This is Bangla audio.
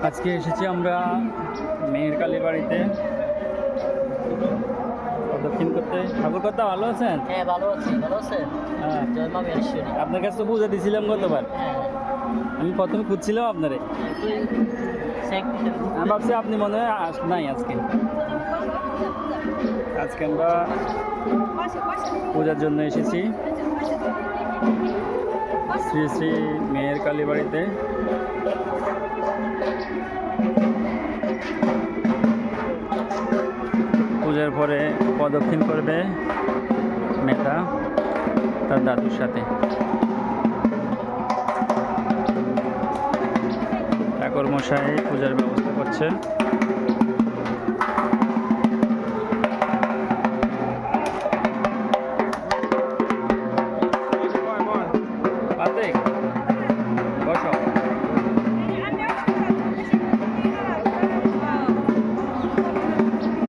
আজকে এসেছি আমরা মেয়ের কালী বাড়িতে প্রদক্ষিণ করতে। ঠাকুর কথা ভালো আছেন? হ্যাঁ, ভালো আছি। ভালো আছেন? হ্যাঁ, জয় মা মেহেশ্বরী। আপনার কাছে তো পূজা দিয়েছিলাম গতবার। হ্যাঁ, আমি প্রথমে খুঁজছিলাম আপনারে, তুই সেক্রেটারি। আমি ভাবছি আপনি মনে হয় নাই আজকে। আজকে আমরা পূজার জন্য এসেছি শ্রী শ্রী মেয়ের কালী বাড়িতে। পূজার পরে প্রদক্ষিণ করবে মেয়েটা তার দাদুর সাথে। ঠাকুর মশাই পূজার ব্যবস্থা করছে।